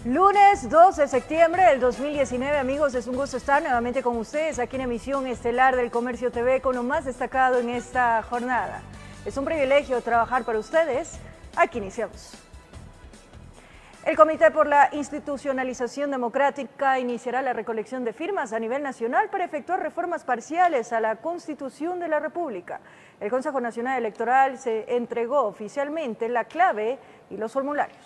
Lunes 2 de septiembre del 2019, amigos, es un gusto estar nuevamente con ustedes aquí en emisión estelar del Comercio TV con lo más destacado en esta jornada. Es un privilegio trabajar para ustedes. Aquí iniciamos. El Comité por la Institucionalización Democrática iniciará la recolección de firmas a nivel nacional para efectuar reformas parciales a la Constitución de la República. El Consejo Nacional Electoral se entregó oficialmente la clave y los formularios.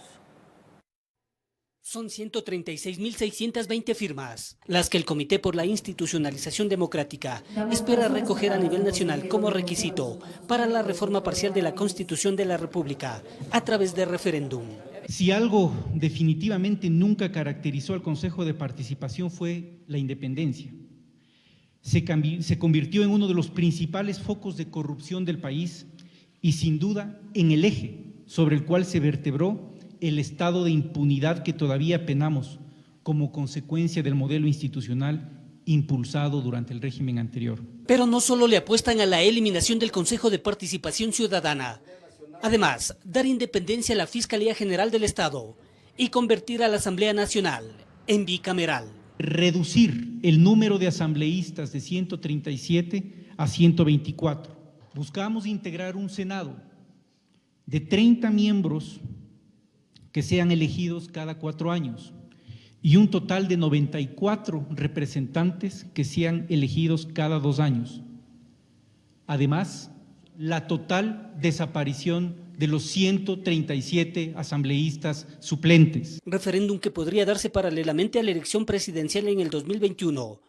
Son 136.620 firmas, las que el Comité por la Institucionalización Democrática espera recoger a nivel nacional como requisito para la reforma parcial de la Constitución de la República a través de referéndum. Si algo definitivamente nunca caracterizó al Consejo de Participación fue la independencia. Se convirtió en uno de los principales focos de corrupción del país y sin duda en el eje sobre el cual se vertebró el estado de impunidad que todavía penamos como consecuencia del modelo institucional impulsado durante el régimen anterior. Pero no solo le apuestan a la eliminación del Consejo de Participación Ciudadana. Además, dar independencia a la Fiscalía General del Estado y convertir a la Asamblea Nacional en bicameral. Reducir el número de asambleístas de 137 a 124. Buscamos integrar un Senado de 30 miembros que sean elegidos cada 4 años y un total de 94 representantes que sean elegidos cada 2 años. Además, la total desaparición de los 137 asambleístas suplentes. Referéndum que podría darse paralelamente a la elección presidencial en el 2021,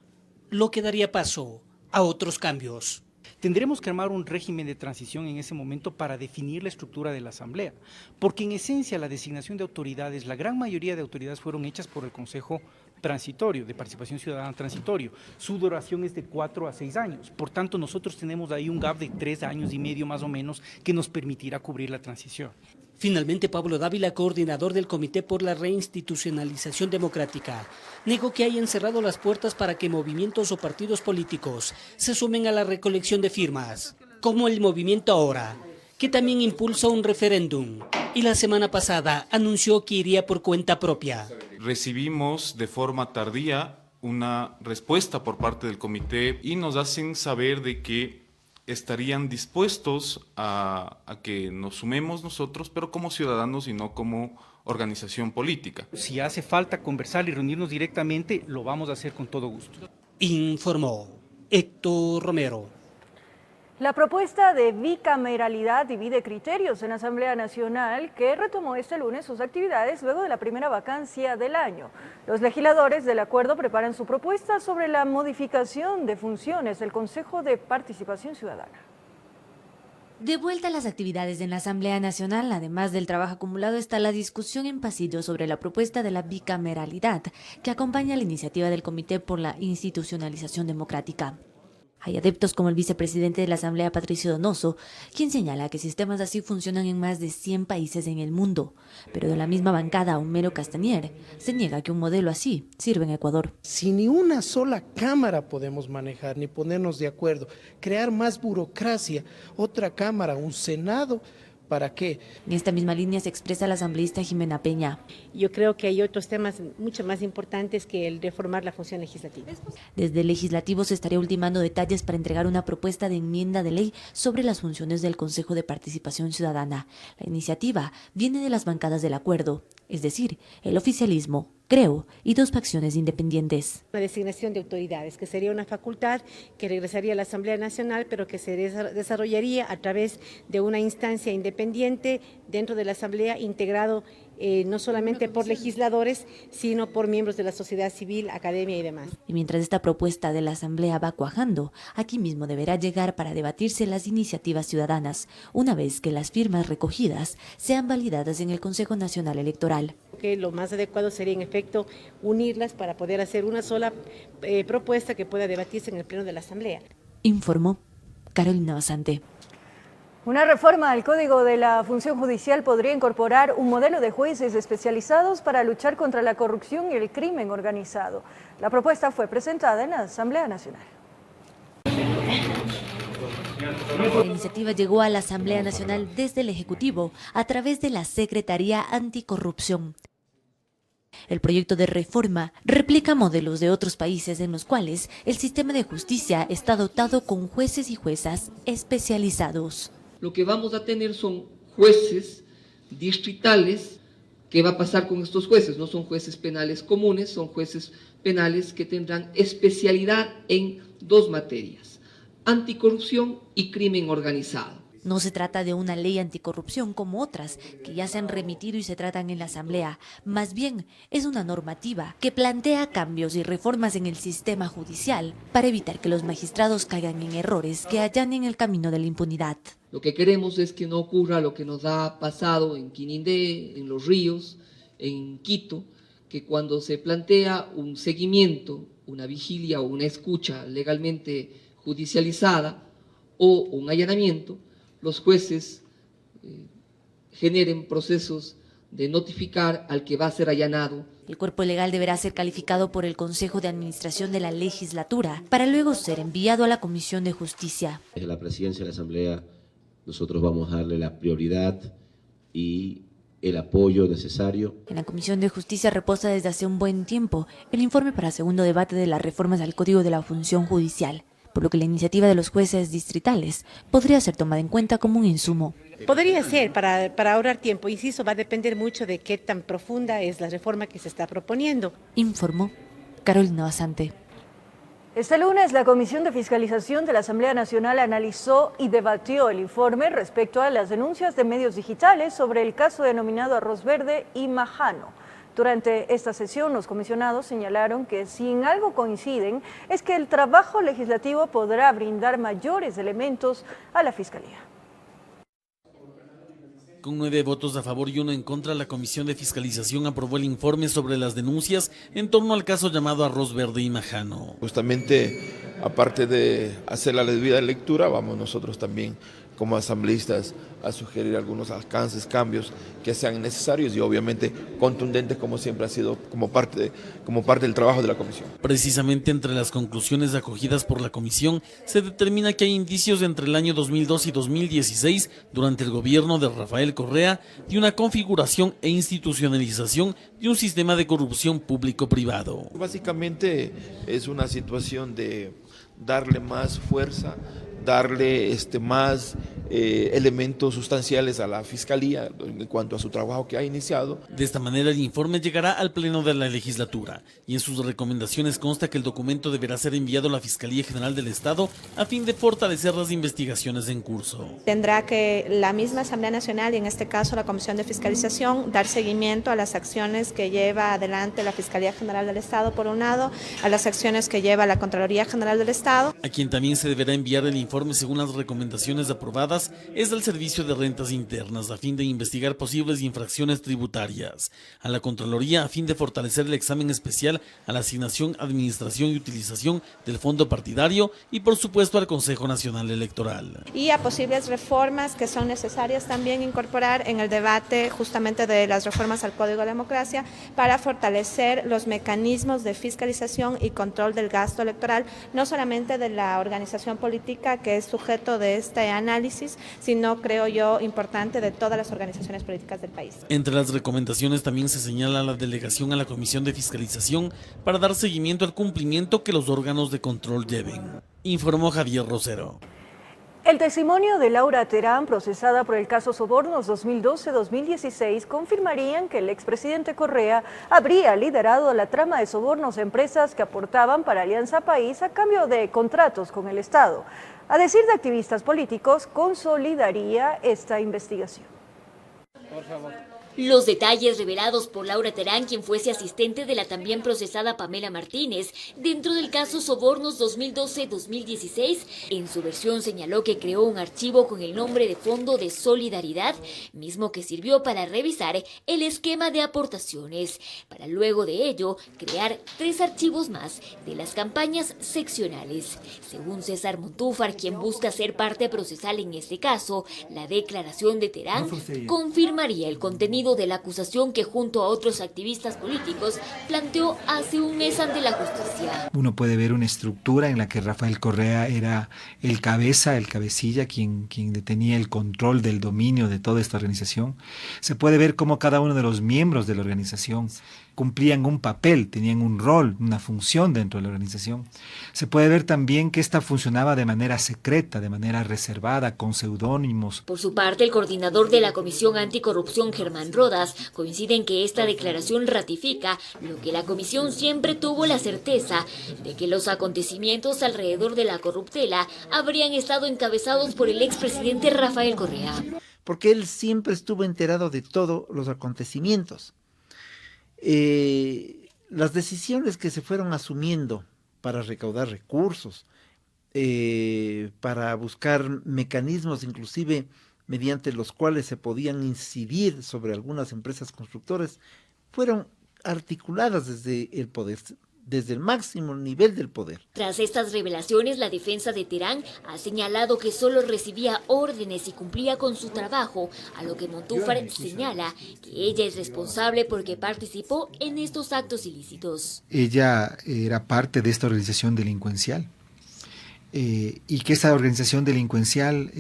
lo que daría paso a otros cambios. Tendremos que armar un régimen de transición en ese momento para definir la estructura de la Asamblea, porque en esencia la designación de autoridades, la gran mayoría de autoridades fueron hechas por el Consejo Transitorio, de Participación Ciudadana Transitorio. Su duración es de 4 a 6 años, por tanto nosotros tenemos ahí un gap de 3 años y medio más o menos que nos permitirá cubrir la transición. Finalmente, Pablo Dávila, coordinador del Comité por la Reinstitucionalización Democrática, negó que hayan cerrado las puertas para que movimientos o partidos políticos se sumen a la recolección de firmas, como el Movimiento Ahora, que también impulsa un referéndum y la semana pasada anunció que iría por cuenta propia. Recibimos de forma tardía una respuesta por parte del comité y nos hacen saber de que estarían dispuestos a que nos sumemos nosotros, pero como ciudadanos y no como organización política. Si hace falta conversar y reunirnos directamente, lo vamos a hacer con todo gusto. Informó Héctor Romero. La propuesta de bicameralidad divide criterios en la Asamblea Nacional, que retomó este lunes sus actividades luego de la primera vacancia del año. Los legisladores del acuerdo preparan su propuesta sobre la modificación de funciones del Consejo de Participación Ciudadana. De vuelta a las actividades en la Asamblea Nacional, además del trabajo acumulado, está la discusión en pasillo sobre la propuesta de la bicameralidad que acompaña la iniciativa del Comité por la Institucionalización Democrática. Hay adeptos como el vicepresidente de la Asamblea, Patricio Donoso, quien señala que sistemas así funcionan en más de 100 países en el mundo. Pero de la misma bancada, Homero Castañer se niega que un modelo así sirva en Ecuador. Si ni una sola cámara podemos manejar, ni ponernos de acuerdo, crear más burocracia, otra cámara, un Senado, ¿para qué? En esta misma línea se expresa la asambleísta Jimena Peña. Yo creo que hay otros temas mucho más importantes que el reformar la función legislativa. Desde el legislativo se estaría ultimando detalles para entregar una propuesta de enmienda de ley sobre las funciones del Consejo de Participación Ciudadana. La iniciativa viene de las bancadas del acuerdo, es decir, el oficialismo, Creo y 2 facciones independientes. La designación de autoridades, que sería una facultad que regresaría a la Asamblea Nacional, pero que se desarrollaría a través de una instancia independiente dentro de la Asamblea, integrado no solamente por legisladores, sino por miembros de la sociedad civil, academia y demás. Y mientras esta propuesta de la Asamblea va cuajando, aquí mismo deberá llegar para debatirse las iniciativas ciudadanas, una vez que las firmas recogidas sean validadas en el Consejo Nacional Electoral. Que lo más adecuado sería, en efecto, unirlas para poder hacer una sola propuesta que pueda debatirse en el Pleno de la Asamblea. Informó Carolina Basante. Una reforma al Código de la Función Judicial podría incorporar un modelo de jueces especializados para luchar contra la corrupción y el crimen organizado. La propuesta fue presentada en la Asamblea Nacional. La iniciativa llegó a la Asamblea Nacional desde el Ejecutivo a través de la Secretaría Anticorrupción. El proyecto de reforma replica modelos de otros países en los cuales el sistema de justicia está dotado con jueces y juezas especializados. Lo que vamos a tener son jueces distritales. ¿Qué va a pasar con estos jueces? No son jueces penales comunes, son jueces penales que tendrán especialidad en 2 materias, anticorrupción y crimen organizado. No se trata de una ley anticorrupción como otras que ya se han remitido y se tratan en la Asamblea. Más bien, es una normativa que plantea cambios y reformas en el sistema judicial para evitar que los magistrados caigan en errores que allanen el camino de la impunidad. Lo que queremos es que no ocurra lo que nos ha pasado en Quinindé, en Los Ríos, en Quito, que cuando se plantea un seguimiento, una vigilia o una escucha legalmente judicializada o un allanamiento, los jueces generen procesos de notificar al que va a ser allanado. El cuerpo legal deberá ser calificado por el Consejo de Administración de la Legislatura para luego ser enviado a la Comisión de Justicia. Desde la Presidencia de la Asamblea nosotros vamos a darle la prioridad y el apoyo necesario. En la Comisión de Justicia reposa desde hace un buen tiempo el informe para segundo debate de las reformas al Código de la Función Judicial, por lo que la iniciativa de los jueces distritales podría ser tomada en cuenta como un insumo. Podría ser para ahorrar tiempo, insisto, va a depender mucho de qué tan profunda es la reforma que se está proponiendo. Informó Carolina Basante. Este lunes, la Comisión de Fiscalización de la Asamblea Nacional analizó y debatió el informe respecto a las denuncias de medios digitales sobre el caso denominado Arroz Verde y Majano. Durante esta sesión, los comisionados señalaron que si en algo coinciden es que el trabajo legislativo podrá brindar mayores elementos a la Fiscalía. Con 9 votos a favor y 1 en contra, la Comisión de Fiscalización aprobó el informe sobre las denuncias en torno al caso llamado Arroz Verde y Majano. Justamente, aparte de hacer la debida lectura, vamos nosotros también como asambleístas a sugerir algunos alcances, cambios que sean necesarios y obviamente contundentes, como siempre ha sido como parte del trabajo de la comisión. Precisamente entre las conclusiones acogidas por la comisión se determina que hay indicios entre el año 2002 y 2016, durante el gobierno de Rafael Correa, de una configuración e institucionalización de un sistema de corrupción público-privado. Básicamente es una situación de darle más fuerza, darle más elementos sustanciales a la Fiscalía en cuanto a su trabajo que ha iniciado. De esta manera el informe llegará al Pleno de la Legislatura y en sus recomendaciones consta que el documento deberá ser enviado a la Fiscalía General del Estado a fin de fortalecer las investigaciones en curso. Tendrá que la misma Asamblea Nacional y en este caso la Comisión de Fiscalización dar seguimiento a las acciones que lleva adelante la Fiscalía General del Estado por un lado, a las acciones que lleva la Contraloría General del Estado. A quien también se deberá enviar el informe según las recomendaciones aprobadas es del Servicio de Rentas Internas a fin de investigar posibles infracciones tributarias, a la Contraloría a fin de fortalecer el examen especial a la asignación, administración y utilización del fondo partidario y por supuesto al Consejo Nacional Electoral. Y a posibles reformas que son necesarias también incorporar en el debate justamente de las reformas al Código de Democracia para fortalecer los mecanismos de fiscalización y control del gasto electoral, no solamente de la organización política que es sujeto de este análisis, sino, creo yo, importante de todas las organizaciones políticas del país. Entre las recomendaciones también se señala la delegación a la Comisión de Fiscalización para dar seguimiento al cumplimiento que los órganos de control lleven, informó Javier Rosero. El testimonio de Laura Terán, procesada por el caso Sobornos 2012-2016, confirmarían que el expresidente Correa habría liderado la trama de sobornos a empresas que aportaban para Alianza País a cambio de contratos con el Estado. A decir de activistas políticos, consolidaría esta investigación. Por favor. Los detalles revelados por Laura Terán, quien fuese asistente de la también procesada Pamela Martínez, dentro del caso Sobornos 2012-2016, en su versión señaló que creó un archivo con el nombre de Fondo de Solidaridad, mismo que sirvió para revisar el esquema de aportaciones, para luego de ello crear 3 archivos más de las campañas seccionales. Según César Montúfar, quien busca ser parte procesal en este caso, la declaración de Terán confirmaría el contenido de la acusación que junto a otros activistas políticos planteó hace un mes ante la justicia. Uno puede ver una estructura en la que Rafael Correa era el cabecilla, quien detenía el control del dominio de toda esta organización. Se puede ver cómo cada uno de los miembros de la organización cumplían un papel, tenían un rol, una función dentro de la organización. Se puede ver también que esta funcionaba de manera secreta, de manera reservada, con seudónimos. Por su parte, el coordinador de la Comisión Anticorrupción, Germán Rodas, coincide en que esta declaración ratifica lo que la comisión siempre tuvo la certeza de que los acontecimientos alrededor de la corruptela habrían estado encabezados por el expresidente Rafael Correa. Porque él siempre estuvo enterado de todos los acontecimientos. Las decisiones que se fueron asumiendo para recaudar recursos, para buscar mecanismos inclusive mediante los cuales se podían incidir sobre algunas empresas constructoras, fueron articuladas desde el poder, desde el máximo nivel del poder. Tras estas revelaciones, la defensa de Terán ha señalado que solo recibía órdenes y cumplía con su trabajo, a lo que Montúfar señala que ella es responsable porque participó en estos actos ilícitos. Ella era parte de esta organización delincuencial y que esa organización delincuencial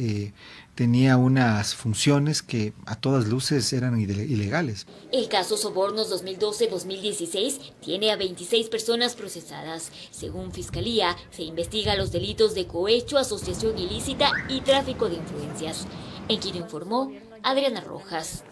tenía unas funciones que a todas luces eran ilegales. El caso Sobornos 2012-2016 tiene a 26 personas procesadas. Según Fiscalía, se investiga los delitos de cohecho, asociación ilícita y tráfico de influencias. En Quito informó Adriana Rojas.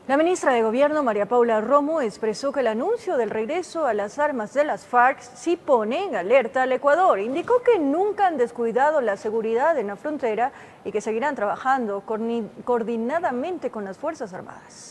La ministra de Gobierno, María Paula Romo, expresó que el anuncio del regreso a las armas de las FARC sí pone en alerta al Ecuador. Indicó que nunca han descuidado la seguridad en la frontera y que seguirán trabajando coordinadamente con las Fuerzas Armadas.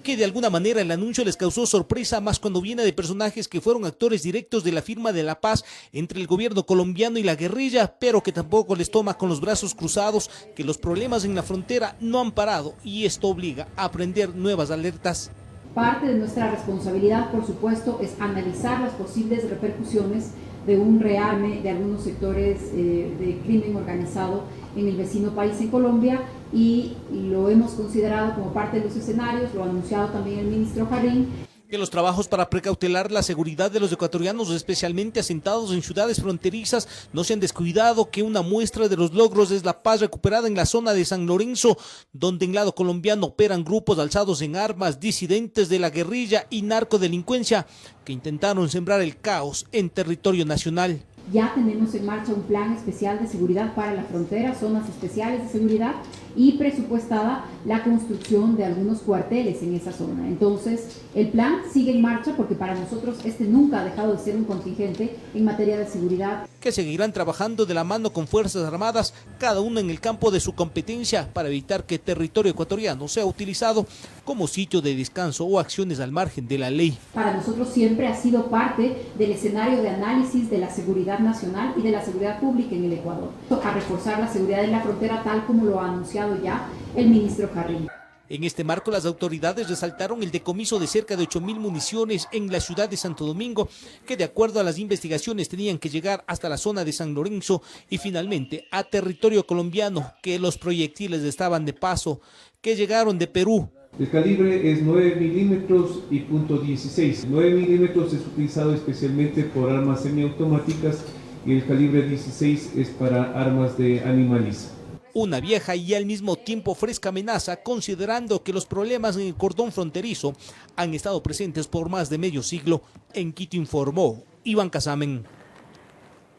Que de alguna manera el anuncio les causó sorpresa, más cuando viene de personajes que fueron actores directos de la firma de la paz entre el gobierno colombiano y la guerrilla, pero que tampoco les toma con los brazos cruzados que los problemas en la frontera no han parado y esto obliga a prender nuevas alertas. Parte de nuestra responsabilidad, por supuesto, es analizar las posibles repercusiones de un rearme de algunos sectores de crimen organizado en el vecino país, en Colombia, y lo hemos considerado como parte de los escenarios, lo ha anunciado también el ministro Jarrín. Que los trabajos para precautelar la seguridad de los ecuatorianos, especialmente asentados en ciudades fronterizas, no se han descuidado, que una muestra de los logros es la paz recuperada en la zona de San Lorenzo, donde en lado colombiano operan grupos alzados en armas, disidentes de la guerrilla y narcodelincuencia, que intentaron sembrar el caos en territorio nacional. Ya tenemos en marcha un plan especial de seguridad para la frontera, zonas especiales de seguridad y presupuestada la construcción de algunos cuarteles en esa zona. Entonces, el plan sigue en marcha porque para nosotros este nunca ha dejado de ser un contingente en materia de seguridad. Que seguirán trabajando de la mano con Fuerzas Armadas, cada uno en el campo de su competencia, para evitar que territorio ecuatoriano sea utilizado como sitio de descanso o acciones al margen de la ley. Para nosotros siempre ha sido parte del escenario de análisis de la seguridad nacional y de la seguridad pública en el Ecuador, a reforzar la seguridad en la frontera tal como lo ha anunciado ya el ministro Jarrín. En este marco, las autoridades resaltaron el decomiso de cerca de 8.000 municiones en la ciudad de Santo Domingo, que de acuerdo a las investigaciones tenían que llegar hasta la zona de San Lorenzo y finalmente a territorio colombiano, que los proyectiles estaban de paso, que llegaron de Perú. El calibre es 9 milímetros y .16. 9 milímetros es utilizado especialmente por armas semiautomáticas y el calibre 16 es para armas de animaliza. Una vieja y al mismo tiempo fresca amenaza, considerando que los problemas en el cordón fronterizo han estado presentes por más de medio siglo. En Quito informó Iván Casamen.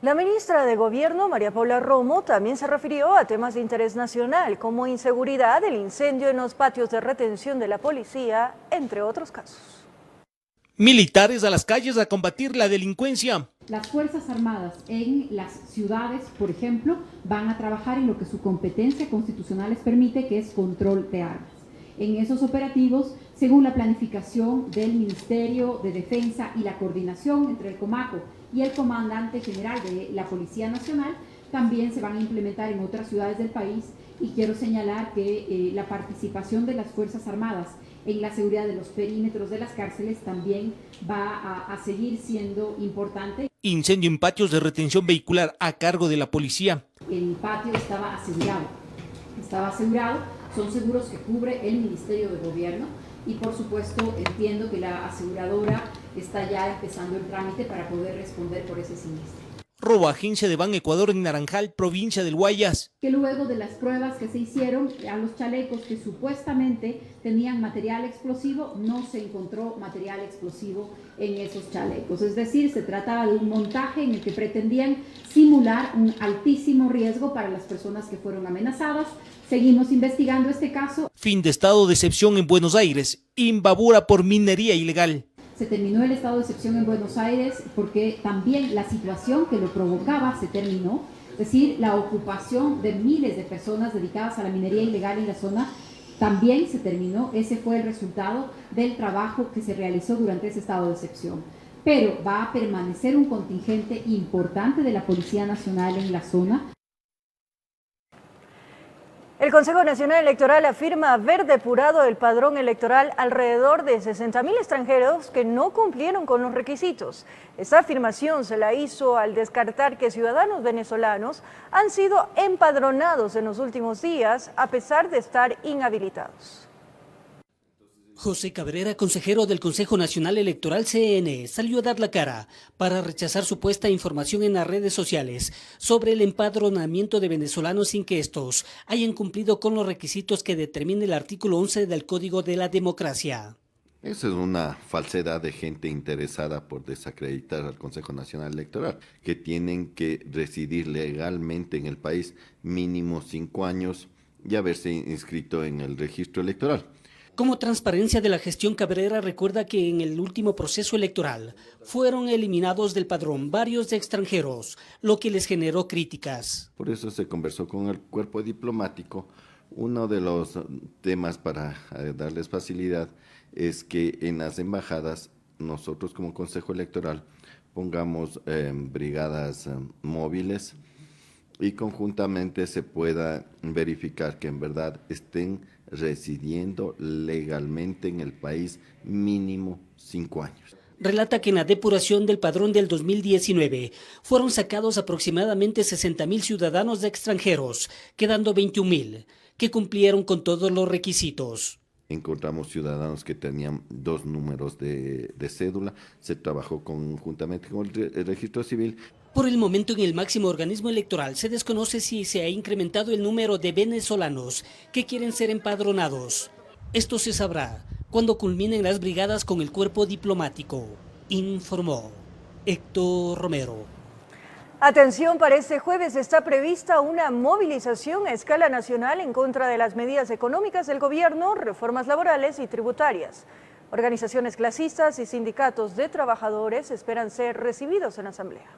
La ministra de Gobierno, María Paula Romo, también se refirió a temas de interés nacional, como inseguridad, el incendio en los patios de retención de la policía, entre otros casos. Militares a las calles a combatir la delincuencia. Las Fuerzas Armadas en las ciudades, por ejemplo, van a trabajar en lo que su competencia constitucional les permite, que es control de armas. En esos operativos, según la planificación del Ministerio de Defensa y la coordinación entre el Comaco y el Comandante General de la Policía Nacional, también se van a implementar en otras ciudades del país, y quiero señalar que la participación de las Fuerzas Armadas en la seguridad de los perímetros de las cárceles también va a seguir siendo importante. Incendio en patios de retención vehicular a cargo de la policía. El patio estaba asegurado, son seguros que cubre el Ministerio de Gobierno y por supuesto entiendo que la aseguradora está ya empezando el trámite para poder responder por ese siniestro. robo a agencia de Ban Ecuador en Naranjal, provincia del Guayas. Que luego de las pruebas que se hicieron a los chalecos que supuestamente tenían material explosivo, no se encontró material explosivo en esos chalecos. Es decir, se trataba de un montaje en el que pretendían simular un altísimo riesgo para las personas que fueron amenazadas. Seguimos investigando este caso. Fin de estado de excepción en Buenos Aires. Imbabura por minería ilegal. Se terminó el estado de excepción en Buenos Aires porque también la situación que lo provocaba se terminó. Es decir, la ocupación de miles de personas dedicadas a la minería ilegal en la zona también se terminó. Ese fue el resultado del trabajo que se realizó durante ese estado de excepción. Pero va a permanecer un contingente importante de la Policía Nacional en la zona. El Consejo Nacional Electoral afirma haber depurado el padrón electoral alrededor de 60.000 extranjeros que no cumplieron con los requisitos. Esta afirmación se la hizo al descartar que ciudadanos venezolanos han sido empadronados en los últimos días a pesar de estar inhabilitados. José Cabrera, consejero del Consejo Nacional Electoral CNE, salió a dar la cara para rechazar supuesta información en las redes sociales sobre el empadronamiento de venezolanos sin que estos hayan cumplido con los requisitos que determina el artículo 11 del Código de la Democracia. Esa es una falsedad de gente interesada por desacreditar al Consejo Nacional Electoral, que tienen que residir legalmente en el país mínimo 5 años y haberse inscrito en el registro electoral. Como transparencia de la gestión, Cabrera recuerda que en el último proceso electoral fueron eliminados del padrón varios extranjeros, lo que les generó críticas. Por eso se conversó con el cuerpo diplomático. Uno de los temas para darles facilidad es que en las embajadas nosotros como Consejo Electoral pongamos brigadas móviles y conjuntamente se pueda verificar que en verdad estén residiendo legalmente en el país mínimo 5 años. Relata que en la depuración del padrón del 2019 fueron sacados aproximadamente 60.000 ciudadanos extranjeros, quedando 21.000 que cumplieron con todos los requisitos. Encontramos ciudadanos que tenían 2 números de cédula, se trabajó conjuntamente con el registro civil. Por el momento, en el máximo organismo electoral se desconoce si se ha incrementado el número de venezolanos que quieren ser empadronados. Esto se sabrá cuando culminen las brigadas con el cuerpo diplomático, informó Héctor Romero. Atención, para este jueves está prevista una movilización a escala nacional en contra de las medidas económicas del gobierno, reformas laborales y tributarias. Organizaciones clasistas y sindicatos de trabajadores esperan ser recibidos en asamblea.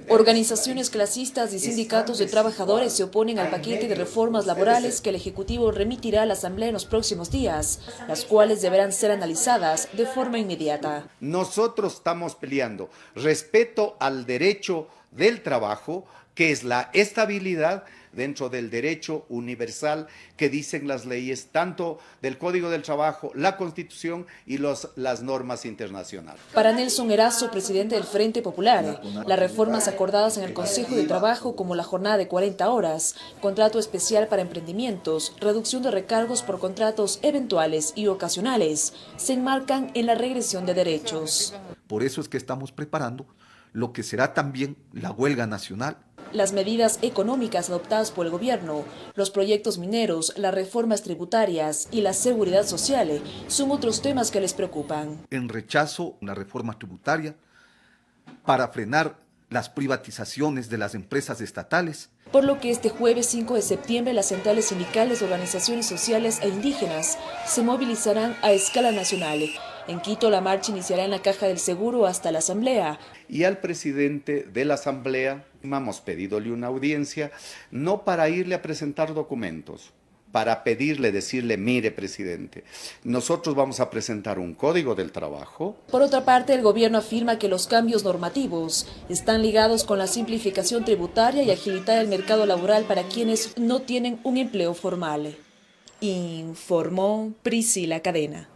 Organizaciones clasistas y sindicatos de trabajadores se oponen al paquete de reformas laborales que el Ejecutivo remitirá a la Asamblea en los próximos días, las cuales deberán ser analizadas de forma inmediata. Nosotros estamos peleando respeto al derecho del trabajo, que es la estabilidad dentro del derecho universal que dicen las leyes, tanto del Código del Trabajo, la Constitución y las normas internacionales. Para Nelson Erazo, presidente del Frente Popular, las reformas acordadas en el Consejo de Trabajo, como la jornada de 40 horas, contrato especial para emprendimientos, reducción de recargos por contratos eventuales y ocasionales, se enmarcan en la regresión de derechos. Por eso es que estamos preparando lo que será también la huelga nacional. Las medidas económicas adoptadas por el gobierno, los proyectos mineros, las reformas tributarias y la seguridad social son otros temas que les preocupan. En rechazo a la reforma tributaria para frenar las privatizaciones de las empresas estatales. Por lo que este jueves 5 de septiembre las centrales sindicales de organizaciones sociales e indígenas se movilizarán a escala nacional. En Quito la marcha iniciará en la Caja del Seguro hasta la Asamblea. Y al presidente de la Asamblea hemos pedidole una audiencia, no para irle a presentar documentos, para pedirle, decirle, mire presidente, nosotros vamos a presentar un código del trabajo. Por otra parte, el gobierno afirma que los cambios normativos están ligados con la simplificación tributaria y agilitar el mercado laboral para quienes no tienen un empleo formal. Informó Priscila Cadena.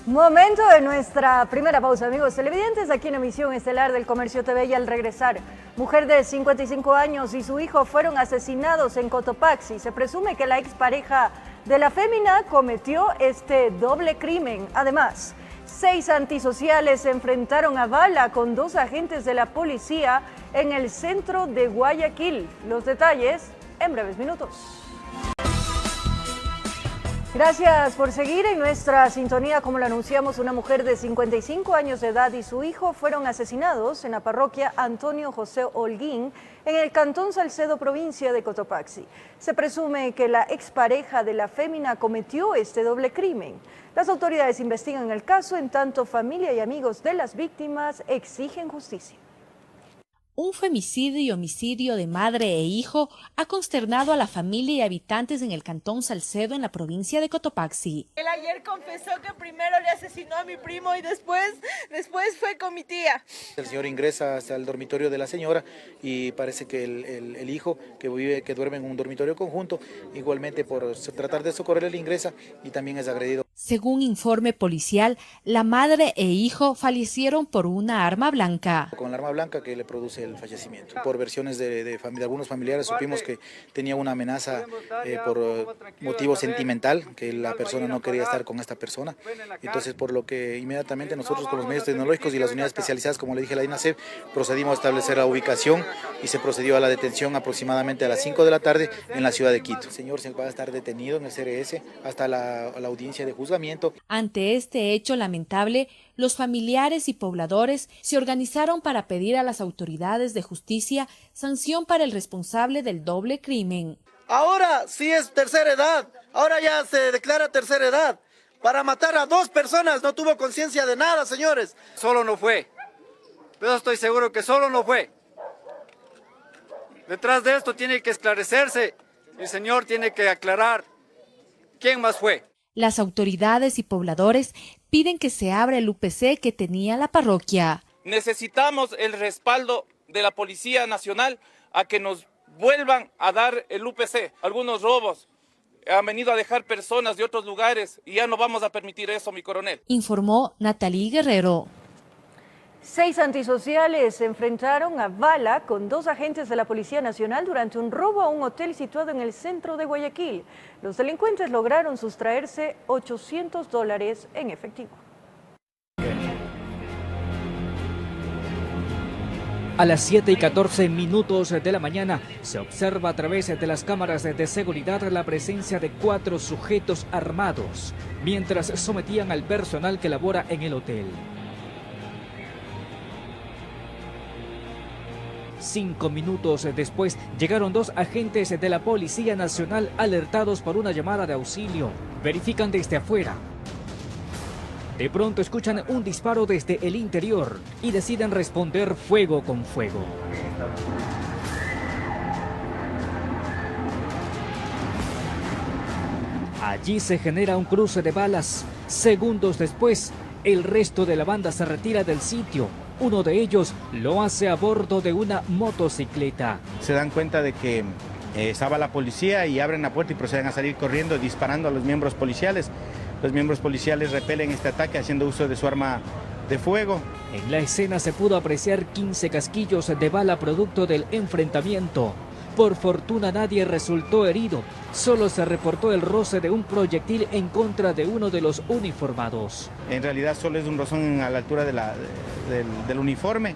Momento de nuestra primera pausa, amigos televidentes, aquí en Emisión Estelar del Comercio TV. Y al regresar, mujer de 55 años y su hijo fueron asesinados en Cotopaxi. Se presume que la expareja de la fémina cometió este doble crimen. Además, 6 antisociales se enfrentaron a bala con 2 agentes de la policía en el centro de Guayaquil. Los detalles en breves minutos. Gracias por seguir en nuestra sintonía. Como lo anunciamos, una mujer de 55 años de edad y su hijo fueron asesinados en la parroquia Antonio José Holguín, en el cantón Salcedo, provincia de Cotopaxi. Se presume que la expareja de la fémina cometió este doble crimen. Las autoridades investigan el caso, en tanto familia y amigos de las víctimas exigen justicia. Un femicidio y homicidio de madre e hijo ha consternado a la familia y habitantes en el cantón Salcedo, en la provincia de Cotopaxi. Él ayer confesó que primero le asesinó a mi primo y después fue con mi tía. El señor ingresa hasta el dormitorio de la señora y parece que el hijo que duerme en un dormitorio conjunto, igualmente por tratar de socorrerle ingresa y también es agredido. Según informe policial, la madre e hijo fallecieron por una arma blanca. Con la arma blanca que le produce el fallecimiento. Por versiones de algunos familiares supimos que tenía una amenaza por motivo sentimental, que la persona no quería estar con esta persona. Entonces, por lo que inmediatamente nosotros con los medios tecnológicos y las unidades especializadas, como le dije, la INASEP, procedimos a establecer la ubicación y se procedió a la detención aproximadamente a las 5 de la tarde en la ciudad de Quito. El señor se va a estar detenido en el CRS hasta la audiencia de juzgamiento. Ante este hecho lamentable, los familiares y pobladores se organizaron para pedir a las autoridades de justicia sanción para el responsable del doble crimen. Ahora sí es tercera edad, ahora ya se declara tercera edad. Para matar a 2 personas no tuvo conciencia de nada, señores. Solo no fue, pero estoy seguro que solo no fue. Detrás de esto tiene que esclarecerse, el señor tiene que aclarar quién más fue. Las autoridades y pobladores piden que se abra el UPC que tenía la parroquia. Necesitamos el respaldo de la Policía Nacional a que nos vuelvan a dar el UPC. Algunos robos han venido a dejar personas de otros lugares y ya no vamos a permitir eso, mi coronel. Informó Natalie Guerrero. 6 antisociales se enfrentaron a bala con 2 agentes de la Policía Nacional durante un robo a un hotel situado en el centro de Guayaquil. Los delincuentes lograron sustraerse $800 en efectivo. A las 7:14 de la mañana se observa a través de las cámaras de seguridad la presencia de 4 sujetos armados mientras sometían al personal que labora en el hotel. 5 minutos después llegaron 2 agentes de la Policía Nacional alertados por una llamada de auxilio. Verifican desde afuera. De pronto escuchan un disparo desde el interior y deciden responder fuego con fuego. Allí se genera un cruce de balas. Segundos después, el resto de la banda se retira del sitio. Uno de ellos lo hace a bordo de una motocicleta. Se dan cuenta de que estaba la policía y abren la puerta y proceden a salir corriendo disparando a los miembros policiales. Los miembros policiales repelen este ataque haciendo uso de su arma de fuego. En la escena se pudo apreciar 15 casquillos de bala producto del enfrentamiento. Por fortuna nadie resultó herido, solo se reportó el roce de un proyectil en contra de uno de los uniformados. En realidad solo es un rozón a la altura del uniforme,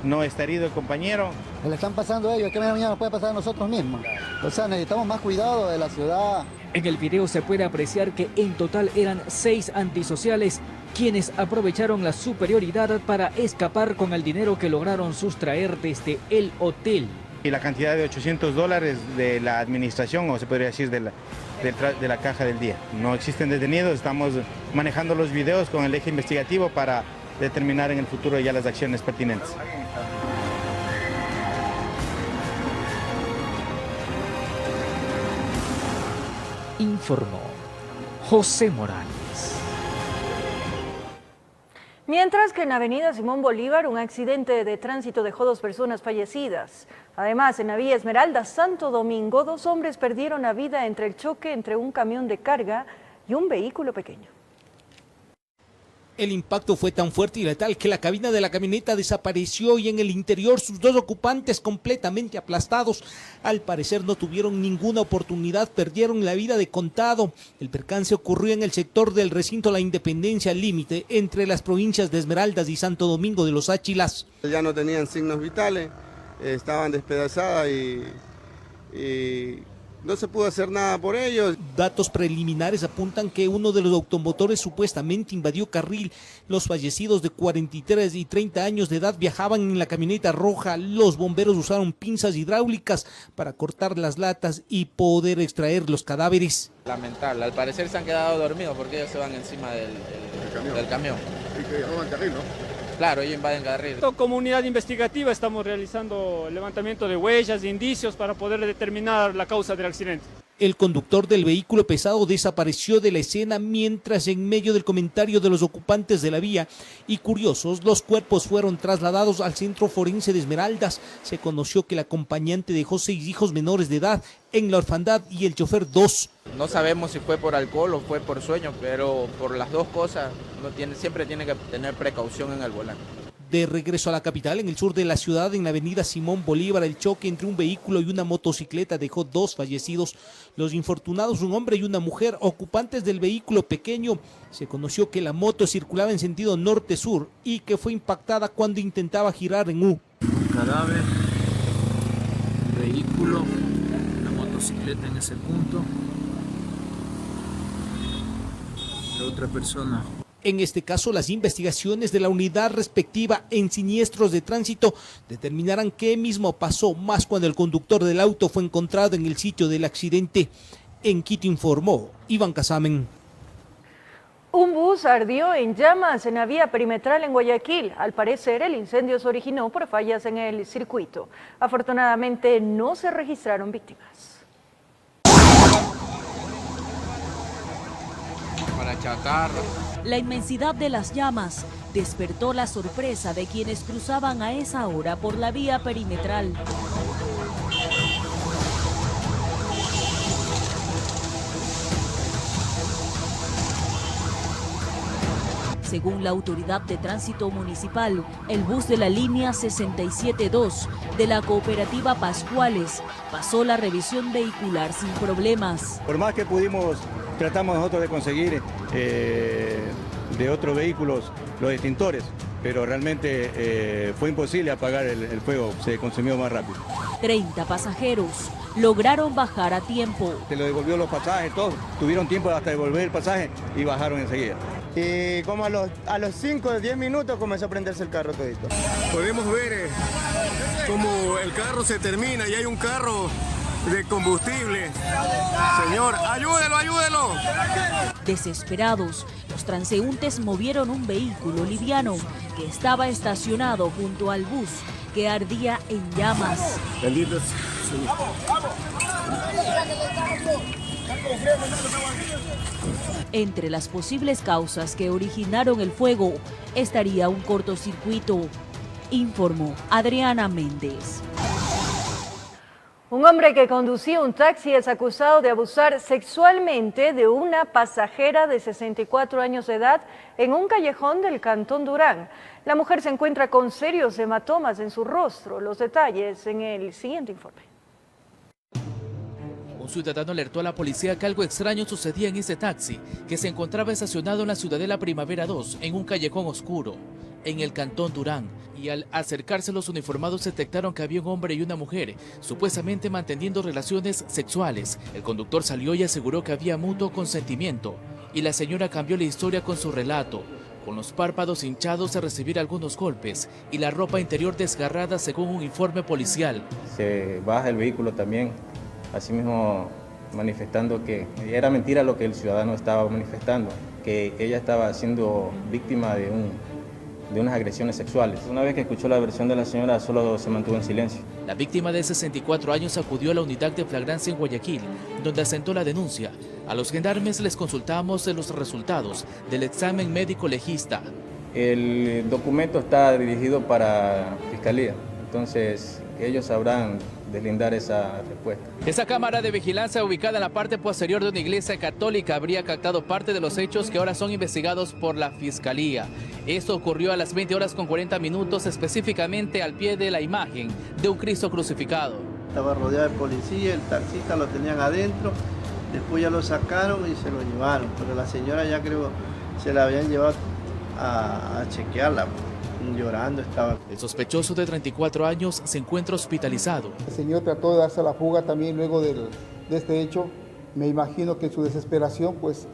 no está herido el compañero. Le están pasando a ellos, ¿qué mañana nos puede pasar a nosotros mismos? O sea, necesitamos más cuidado de la ciudad. En el video se puede apreciar que en total eran 6 antisociales quienes aprovecharon la superioridad para escapar con el dinero que lograron sustraer desde el hotel. Y la cantidad de $800 de la administración, o se podría decir de la caja del día. No existen detenidos, estamos manejando los videos con el eje investigativo para determinar en el futuro ya las acciones pertinentes. Informó José Morales. Mientras que en Avenida Simón Bolívar un accidente de tránsito dejó 2 personas fallecidas. Además, en la vía Esmeralda, Santo Domingo, 2 hombres perdieron la vida entre el choque entre un camión de carga y un vehículo pequeño. El impacto fue tan fuerte y letal que la cabina de la camioneta desapareció y en el interior sus 2 ocupantes completamente aplastados. Al parecer no tuvieron ninguna oportunidad, perdieron la vida de contado. El percance ocurrió en el sector del recinto La Independencia, límite entre las provincias de Esmeraldas y Santo Domingo de los Áchilas. Ya no tenían signos vitales, estaban despedazadas y no se pudo hacer nada por ellos. Datos preliminares apuntan que uno de los automotores supuestamente invadió carril. Los fallecidos de 43 y 30 años de edad viajaban en la camioneta roja. Los bomberos usaron pinzas hidráulicas para cortar las latas y poder extraer los cadáveres. Lamentable, al parecer se han quedado dormidos porque ellos se van encima del camión. Y que roban carril, ¿no? Claro, ellos invaden carril. Como unidad investigativa estamos realizando el levantamiento de huellas, de indicios para poder determinar la causa del accidente. El conductor del vehículo pesado desapareció de la escena mientras en medio del comentario de los ocupantes de la vía y curiosos, los cuerpos fueron trasladados al centro forense de Esmeraldas. Se conoció que el acompañante dejó 6 hijos menores de edad en la orfandad y el chofer 2. No sabemos si fue por alcohol o fue por sueño, pero por las dos cosas siempre tiene que tener precaución en el volante. De regreso a la capital, en el sur de la ciudad, en la avenida Simón Bolívar, el choque entre un vehículo y una motocicleta dejó 2 fallecidos. Los infortunados, un hombre y una mujer, ocupantes del vehículo pequeño. Se conoció que la moto circulaba en sentido norte-sur y que fue impactada cuando intentaba girar en U. Cadáver, vehículo, la motocicleta en ese punto. La otra persona. En este caso, las investigaciones de la unidad respectiva en siniestros de tránsito determinarán qué mismo pasó, más cuando el conductor del auto fue encontrado en el sitio del accidente. En Quito informó Iván Casamen. Un bus ardió en llamas en la vía perimetral en Guayaquil. Al parecer, el incendio se originó por fallas en el circuito. Afortunadamente, no se registraron víctimas. La inmensidad de las llamas despertó la sorpresa de quienes cruzaban a esa hora por la vía perimetral. Según la autoridad de tránsito municipal, el bus de la línea 67-2 de la cooperativa Pascuales pasó la revisión vehicular sin problemas. Por más que tratamos nosotros de conseguir de otros vehículos los extintores, pero realmente fue imposible apagar el fuego, se consumió más rápido. 30 pasajeros lograron bajar a tiempo. Se le devolvió los pasajes, todos tuvieron tiempo hasta devolver el pasaje y bajaron enseguida. Y como a los 5 o 10 minutos comenzó a prenderse el carro todito. Podemos ver cómo el carro se termina y hay un carro de combustible. Señor, ayúdelo, ayúdelo. Desesperados, los transeúntes movieron un vehículo liviano que estaba estacionado junto al bus que ardía en llamas. Benditos. Entre las posibles causas que originaron el fuego estaría un cortocircuito, informó Adriana Méndez. Un hombre que conducía un taxi es acusado de abusar sexualmente de una pasajera de 64 años de edad en un callejón del Cantón Durán. La mujer se encuentra con serios hematomas en su rostro. Los detalles en el siguiente informe. Un ciudadano alertó a la policía que algo extraño sucedía en ese taxi, que se encontraba estacionado en la Ciudadela Primavera 2, en un callejón oscuro, en el Cantón Durán, y al acercarse los uniformados detectaron que había un hombre y una mujer, supuestamente manteniendo relaciones sexuales. El conductor salió y aseguró que había mutuo consentimiento, y la señora cambió la historia con su relato, con los párpados hinchados de recibir algunos golpes y la ropa interior desgarrada según un informe policial. Se baja el vehículo también, asimismo manifestando que era mentira lo que el ciudadano estaba manifestando, que ella estaba siendo víctima de unas agresiones sexuales. Una vez que escuchó la versión de la señora, solo se mantuvo en silencio. La víctima de 64 años acudió a la unidad de flagrancia en Guayaquil, donde asentó la denuncia. A los gendarmes les consultamos de los resultados del examen médico legista. El documento está dirigido para Fiscalía, entonces ellos sabrán deslindar esa respuesta. Esa cámara de vigilancia ubicada en la parte posterior de una iglesia católica habría captado parte de los hechos que ahora son investigados por la Fiscalía. Esto ocurrió a las 20:40, específicamente al pie de la imagen de un Cristo crucificado. Estaba rodeado de policía, el taxista lo tenían adentro, después ya lo sacaron y se lo llevaron, pero la señora ya creo se la habían llevado a chequearla. Llorando estaba. El sospechoso de 34 años se encuentra hospitalizado. El señor trató de darse a la fuga también luego de este hecho. Me imagino que en su desesperación pues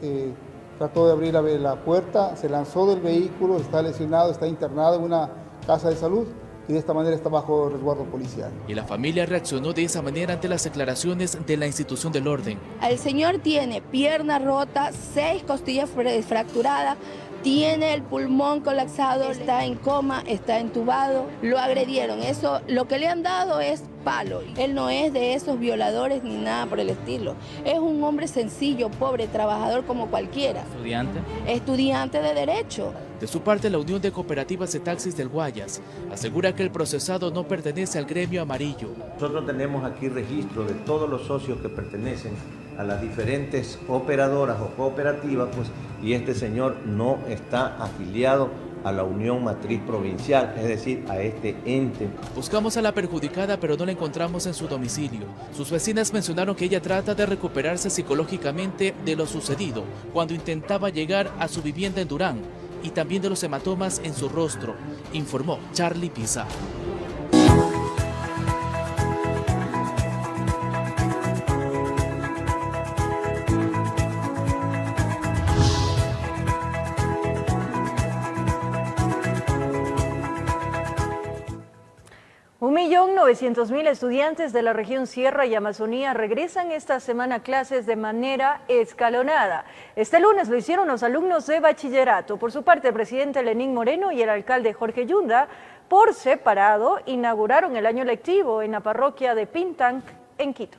trató de abrir la puerta, se lanzó del vehículo, está lesionado, está internado en una casa de salud y de esta manera está bajo resguardo policial. Y la familia reaccionó de esa manera ante las declaraciones de la institución del orden. El señor tiene pierna rota, 6 costillas fracturadas, tiene el pulmón colapsado, está en coma, está entubado, lo agredieron. Eso, lo que le han dado es palo. Él no es de esos violadores ni nada por el estilo. Es un hombre sencillo, pobre, trabajador como cualquiera. ¿Estudiante? Estudiante de Derecho. De su parte, la Unión de Cooperativas de Taxis del Guayas asegura que el procesado no pertenece al gremio amarillo. Nosotros tenemos aquí registro de todos los socios que pertenecen a las diferentes operadoras o cooperativas, pues, y este señor no está afiliado a la Unión Matriz Provincial, es decir, a este ente. Buscamos a la perjudicada, pero no la encontramos en su domicilio. Sus vecinas mencionaron que ella trata de recuperarse psicológicamente de lo sucedido cuando intentaba llegar a su vivienda en Durán y también de los hematomas en su rostro, informó Charlie Pizarro. Un 1.900.000 estudiantes de la región Sierra y Amazonía regresan esta semana a clases de manera escalonada. Este lunes lo hicieron los alumnos de bachillerato. Por su parte, el presidente Lenín Moreno y el alcalde Jorge Yunda, por separado, inauguraron el año lectivo en la parroquia de Pintanc, en Quito.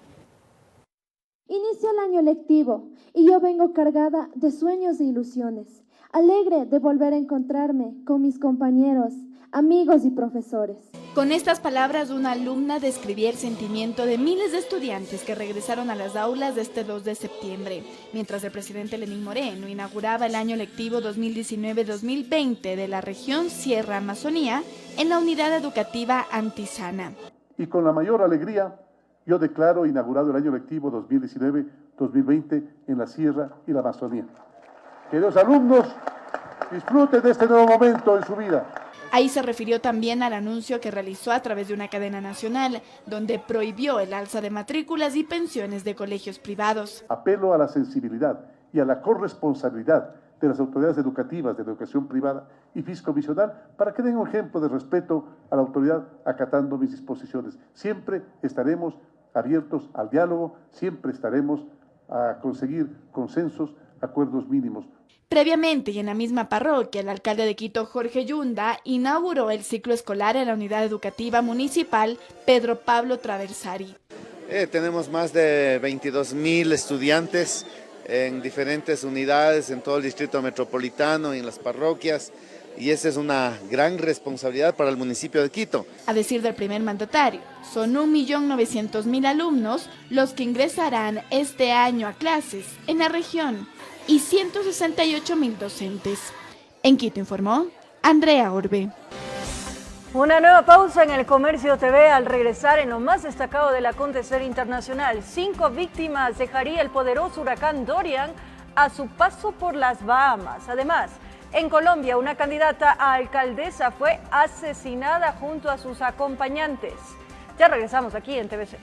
Inicia el año lectivo y yo vengo cargada de sueños e ilusiones, alegre de volver a encontrarme con mis compañeros, amigos y profesores. Con estas palabras, una alumna describía el sentimiento de miles de estudiantes que regresaron a las aulas este 2 de septiembre, mientras el presidente Lenín Moreno inauguraba el año lectivo 2019-2020 de la región Sierra Amazonía en la unidad educativa Antisana. Y con la mayor alegría, yo declaro inaugurado el año lectivo 2019-2020 en la Sierra y la Amazonía. Queridos alumnos, disfruten de este nuevo momento en su vida. Ahí se refirió también al anuncio que realizó a través de una cadena nacional, donde prohibió el alza de matrículas y pensiones de colegios privados. Apelo a la sensibilidad y a la corresponsabilidad de las autoridades educativas de la educación privada y fiscomisional para que den un ejemplo de respeto a la autoridad acatando mis disposiciones. Siempre estaremos abiertos al diálogo, siempre estaremos a conseguir consensos, acuerdos mínimos. Previamente y en la misma parroquia, el alcalde de Quito, Jorge Yunda, inauguró el ciclo escolar en la unidad educativa municipal Pedro Pablo Traversari. Tenemos más de 22.000 estudiantes en diferentes unidades en todo el distrito metropolitano y en las parroquias, y esa es una gran responsabilidad para el municipio de Quito. A decir del primer mandatario, son 1.900.000 alumnos los que ingresarán este año a clases en la región y 168.000 docentes. En Quito informó Andrea Orbe. Una nueva pausa en el Comercio TV al regresar en lo más destacado del acontecer internacional. 5 víctimas dejaría el poderoso huracán Dorian a su paso por las Bahamas. Además, en Colombia, una candidata a alcaldesa fue asesinada junto a sus acompañantes. Ya regresamos aquí en TVC.